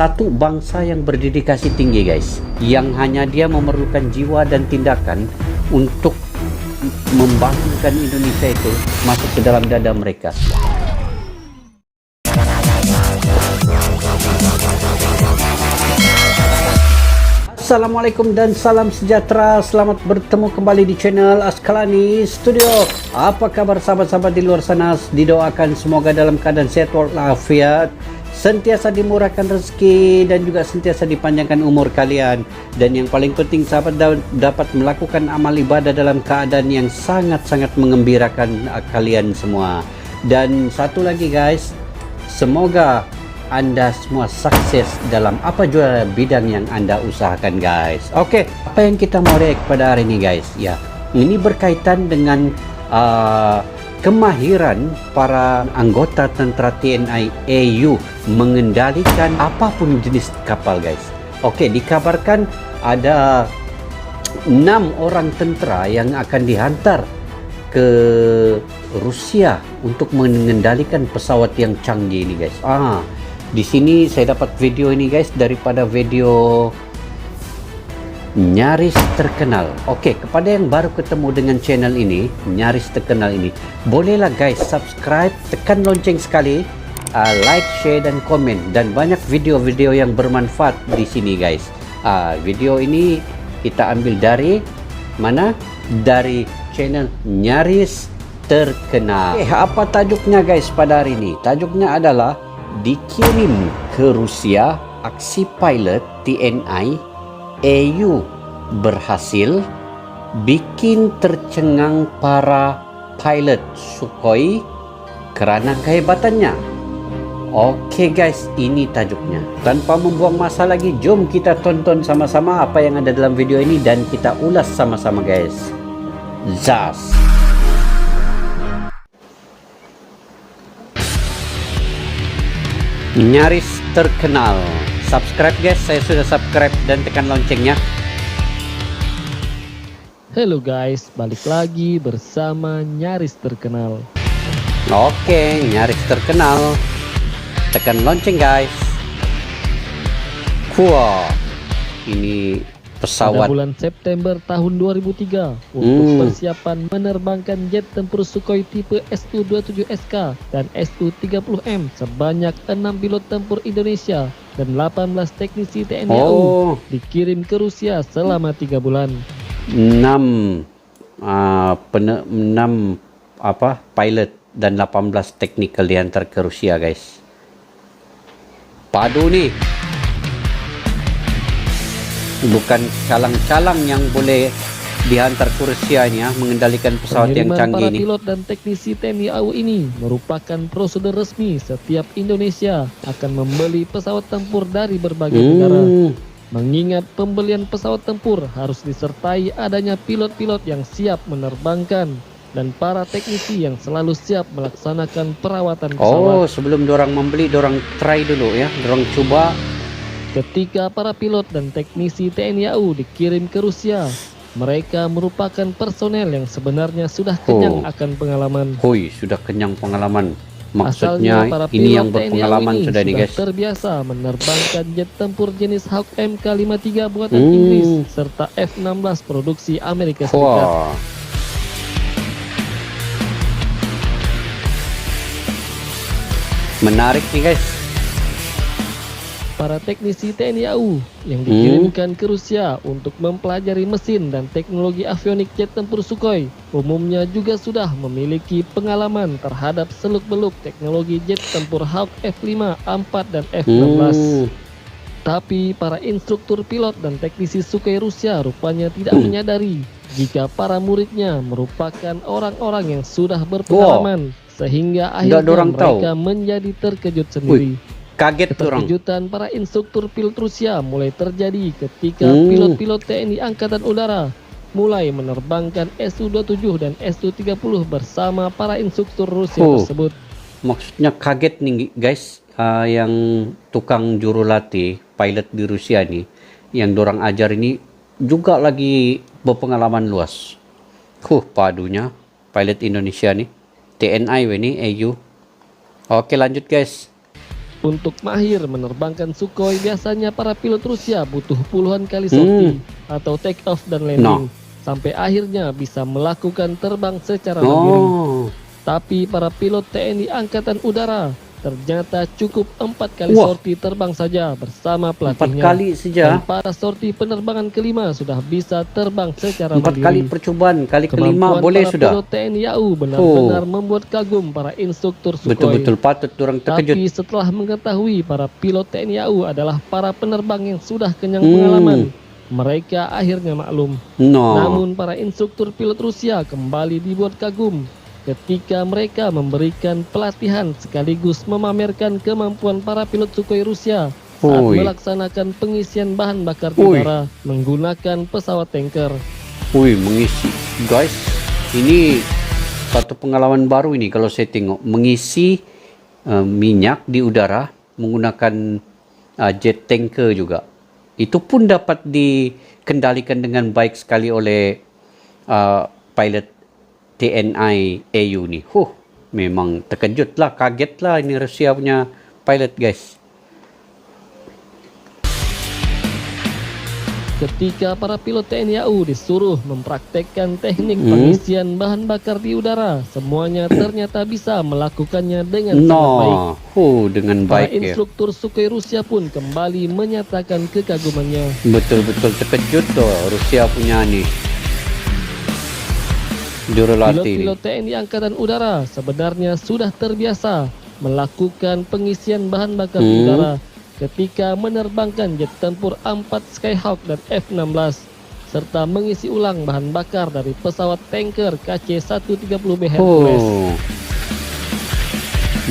satu bangsa yang berdedikasi tinggi guys, yang hanya dia memerlukan jiwa dan tindakan untuk membangunkan Indonesia itu masuk ke dalam dada mereka. Assalamualaikum dan salam sejahtera. Selamat bertemu kembali di channel Asqalani Studio. Apa kabar sahabat-sahabat di luar sana? Didoakan semoga dalam keadaan sehat walafiat, sentiasa dimurahkan rezeki, dan juga sentiasa dipanjangkan umur kalian. Dan yang paling penting sahabat dapat melakukan amal ibadah dalam keadaan yang sangat-sangat mengembirakan kalian semua. Dan satu lagi guys, semoga Anda semua sukses dalam apa juga bidang yang Anda usahakan guys. Oke, apa yang kita mau react pada hari ini guys? Ya, ini berkaitan dengan kemahiran para anggota tentara TNI AU mengendalikan apapun jenis kapal guys. Oke, dikabarkan ada 6 orang tentara yang akan dihantar ke Rusia untuk mengendalikan pesawat yang canggih ini guys. Di sini saya dapat video ini guys daripada video Nyaris Terkenal. Oke, kepada yang baru ketemu dengan channel ini, Nyaris Terkenal ini, bolehlah guys subscribe, tekan lonceng sekali, like, share dan komen, dan banyak video-video yang bermanfaat di sini guys. Video ini kita ambil dari mana? Dari channel Nyaris Terkenal. Apa tajuknya guys pada hari ini? Tajuknya adalah dikirim ke Rusia, aksi pilot TNI AU berhasil bikin tercengang para pilot Sukhoi kerana kehebatannya. Oke guys, ini tajuknya. Tanpa membuang masa lagi, jom kita tonton sama-sama apa yang ada dalam video ini dan kita ulas sama-sama guys. Zas. Nyaris Terkenal. Subscribe guys, saya sudah subscribe dan tekan loncengnya. Halo guys, balik lagi bersama Nyaris Terkenal. Oke, Nyaris Terkenal. Tekan lonceng guys. Wah, ini pesawat. Pada bulan September tahun 2003 untuk persiapan menerbangkan jet tempur Sukhoi tipe Su-27SK dan Su-30M sebanyak 6 pilot tempur Indonesia dan 18 teknisi TNI AU dikirim ke Rusia selama 3 bulan. 6 pilot dan 18 technical diantar ke Rusia guys. Padu nih. Bukan calang-calang yang boleh dihantar ke Rusia ini ya, mengendalikan pesawat yang canggih ini. Para pilot dan teknisi TNI AU ini merupakan prosedur resmi setiap Indonesia akan membeli pesawat tempur dari berbagai negara. Mengingat pembelian pesawat tempur harus disertai adanya pilot-pilot yang siap menerbangkan dan para teknisi yang selalu siap melaksanakan perawatan pesawat. Sebelum dorang membeli, dorang try dulu ya, dorang coba. Ketika para pilot dan teknisi TNI AU dikirim ke Rusia, mereka merupakan personel yang sebenarnya sudah kenyang akan pengalaman. Sudah kenyang pengalaman. Maksudnya ini yang berpengalaman sudah nih guys. Terbiasa menerbangkan jet tempur jenis Hawk Mk-53 buatan Inggris serta F-16 produksi Amerika Serikat. Menarik nih guys. Para teknisi TNI AU yang dikirimkan ke Rusia untuk mempelajari mesin dan teknologi avionik jet tempur Sukhoi umumnya juga sudah memiliki pengalaman terhadap seluk-beluk teknologi jet tempur Hawk F-5, A-4 dan F-16. Tapi para instruktur pilot dan teknisi Sukhoi Rusia rupanya tidak menyadari jika para muridnya merupakan orang-orang yang sudah berpengalaman, sehingga akhirnya mereka menjadi terkejut sendiri. Keterkejutan para instruktur pilot Rusia mulai terjadi ketika pilot-pilot TNI Angkatan Udara mulai menerbangkan Su-27 dan Su-30 bersama para instruktur Rusia tersebut. Maksudnya kaget nih guys, yang tukang juru latih pilot di Rusia nih, yang dorang ajar ini juga lagi berpengalaman luas. Padunya pilot Indonesia nih, TNI ini AU. Oke lanjut guys. Untuk mahir menerbangkan Sukhoi, biasanya para pilot Rusia butuh puluhan kali sortie atau take off dan landing sampai akhirnya bisa melakukan terbang secara mandiri. Tapi para pilot TNI Angkatan Udara ternyata cukup 4 kali sortie terbang saja bersama pelatihnya. 4 kali saja. Dan pada sortie penerbangan kelima sudah bisa terbang secara 4 mandiri. kali percobaan, kali kelima boleh para sudah. Pilot TNI AU benar-benar membuat kagum para instruktur Sukhoi. Betul-betul patut orang terkejut. Tapi setelah mengetahui para pilot TNI AU adalah para penerbang yang sudah kenyang pengalaman, mereka akhirnya maklum. Namun para instruktur pilot Rusia kembali dibuat kagum ketika mereka memberikan pelatihan sekaligus memamerkan kemampuan para pilot Sukhoi Rusia saat melaksanakan pengisian bahan bakar di udara menggunakan pesawat tanker. Mengisi, guys, ini satu pengalaman baru ini kalau saya tengok, mengisi minyak di udara menggunakan jet tanker juga. Itu pun dapat dikendalikan dengan baik sekali oleh pilot TNI AU ni. Memang terkejutlah, kagetlah ini Rusia punya pilot, guys. Ketika para pilot TNI AU disuruh mempraktekkan teknik pengisian bahan bakar di udara, semuanya ternyata bisa melakukannya dengan sangat baik. Dengan baik. Para instruktur Sukhoi Rusia pun kembali menyatakan kekagumannya. Betul-betul terkejut tuh Rusia punya nih. Pilot-pilot TNI Angkatan Udara sebenarnya sudah terbiasa melakukan pengisian bahan bakar di udara ketika menerbangkan jet tempur A4 Skyhawk dan F-16 serta mengisi ulang bahan bakar dari pesawat tanker KC-130B Hercules.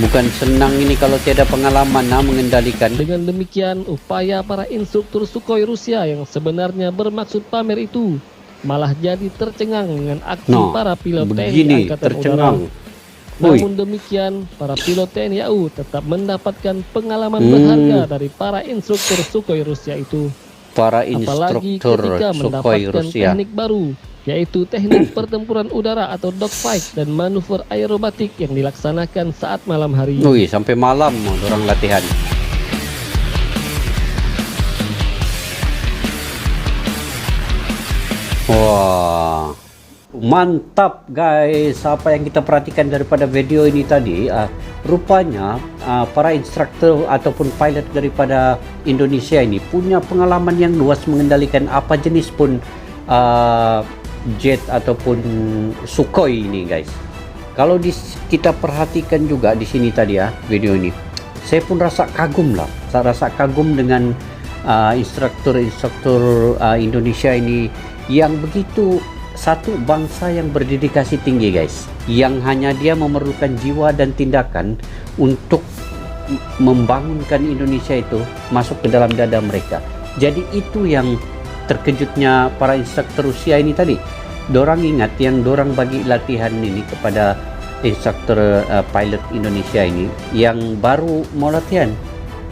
Bukan senang ini kalau tiada pengalaman mengendalikan. Dengan demikian, upaya para instruktur Sukhoi Rusia yang sebenarnya bermaksud pamer itu malah jadi tercengang dengan aksi para pilot TNI Angkatan Udara. Namun demikian, para pilot TNI AU tetap mendapatkan pengalaman berharga dari para instruktur Sukhoi Rusia itu. Apalagi ketika mendapatkan teknik baru, yaitu teknik pertempuran udara atau dogfight dan manuver aerobatik yang dilaksanakan saat malam hari. Sampai malam orang latihan. Wah, mantap guys. Apa yang kita perhatikan daripada video ini tadi, rupanya para instruktur ataupun pilot daripada Indonesia ini punya pengalaman yang luas mengendalikan apa jenis pun jet ataupun Sukhoi ini guys. Kalau kita perhatikan juga di sini tadi video ini, saya pun rasa kagum lah. Saya rasa kagum dengan instruktur Indonesia ini yang begitu satu bangsa yang berdedikasi tinggi guys, yang hanya dia memerlukan jiwa dan tindakan untuk membangunkan Indonesia itu masuk ke dalam dada mereka. Jadi itu yang terkejutnya para instruktur Rusia ini tadi. Dorang ingat yang dorang bagi latihan ini kepada instruktur pilot Indonesia ini yang baru mau latihan.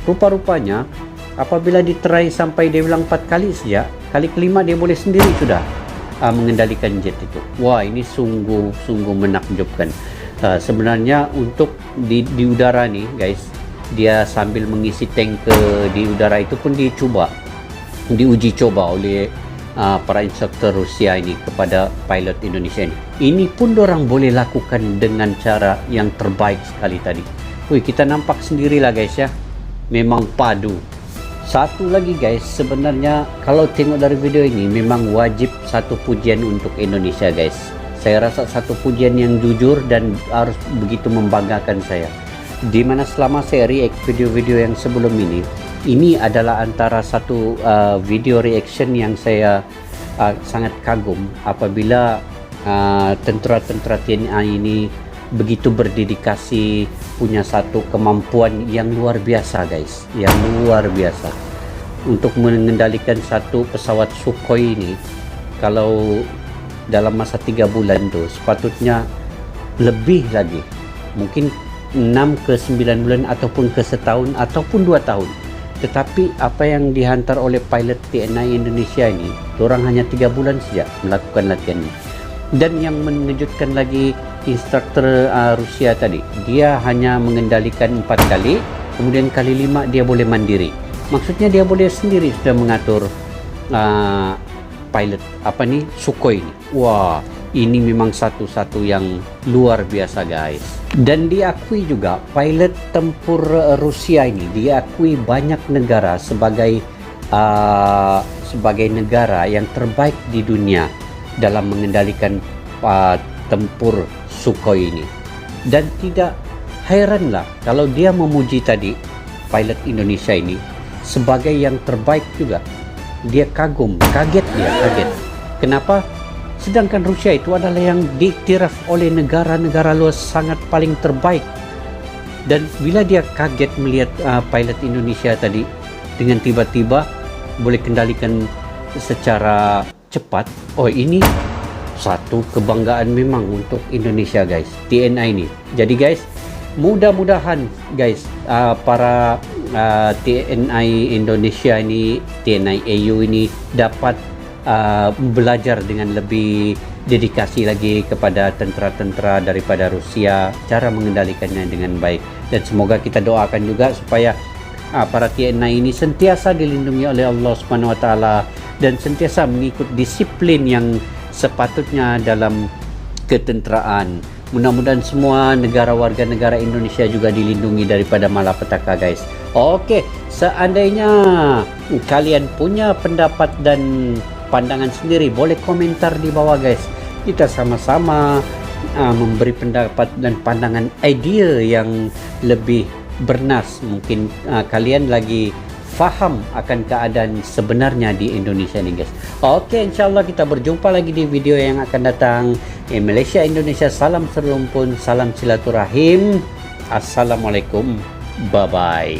Rupa-rupanya apabila ditry sampai dia bilang 4 kali saja, kali kelima dia boleh sendiri sudah mengendalikan jet itu. Wah, ini sungguh menakjubkan. Sebenarnya untuk di udara nih guys, dia sambil mengisi tank di udara itu pun diuji coba oleh para instruktur Rusia ini kepada pilot Indonesia ini. Ini pun dorang boleh lakukan dengan cara yang terbaik sekali tadi. Kita nampak sendirilah guys ya, memang padu. Satu lagi guys, sebenarnya kalau tengok dari video ini memang wajib satu pujian untuk Indonesia guys. Saya rasa satu pujian yang jujur dan harus begitu membanggakan saya. Dimana selama saya react video-video yang sebelum ini adalah antara satu video reaction yang saya sangat kagum apabila tentara-tentara TNI ini begitu berdedikasi, punya satu kemampuan yang luar biasa guys, yang luar biasa untuk mengendalikan satu pesawat Sukhoi ini. Kalau dalam masa 3 bulan tuh sepatutnya lebih lagi, mungkin 6 ke 9 bulan ataupun ke setahun ataupun 2 tahun. Tetapi apa yang dihantar oleh pilot TNI Indonesia ini, orang hanya 3 bulan saja melakukan latihan ini. Dan yang mengejutkan lagi, instruktur Rusia tadi, dia hanya mengendalikan 4 kali kemudian kali 5 dia boleh mandiri. Maksudnya dia boleh sendiri sudah mengatur pilot Sukhoi ini. Wah, ini memang satu-satu yang luar biasa guys. Dan diakui juga pilot tempur Rusia ini, diakui banyak negara sebagai negara yang terbaik di dunia dalam mengendalikan tempur Sukhoi ini. Dan tidak heranlah kalau dia memuji tadi pilot Indonesia ini sebagai yang terbaik juga. Dia kagum, kaget. Kenapa? Sedangkan Rusia itu adalah yang diiktiraf oleh negara-negara luar sangat paling terbaik. Dan bila dia kaget melihat pilot Indonesia tadi dengan tiba-tiba boleh kendalikan secara cepat, oh ini satu kebanggaan memang untuk Indonesia guys, TNI ini. Jadi guys, mudah-mudahan guys para TNI Indonesia ini, TNI AU ini dapat belajar dengan lebih dedikasi lagi kepada tentara-tentara daripada Rusia, cara mengendalikannya dengan baik. Dan semoga kita doakan juga supaya para TNI ini sentiasa dilindungi oleh Allah Subhanahu wa taala dan sentiasa mengikut disiplin yang sepatutnya dalam ketenteraan. Mudah-mudahan semua warga negara Indonesia juga dilindungi daripada malapetaka guys. Oke, seandainya kalian punya pendapat dan pandangan sendiri, boleh komentar di bawah guys. Kita sama-sama memberi pendapat dan pandangan idea yang lebih bernas. Mungkin kalian lagi faham akan keadaan sebenarnya di Indonesia nih guys. Oke, insyaallah kita berjumpa lagi di video yang akan datang. Malaysia Indonesia, salam serumpun, salam silaturahim. Assalamualaikum, bye bye.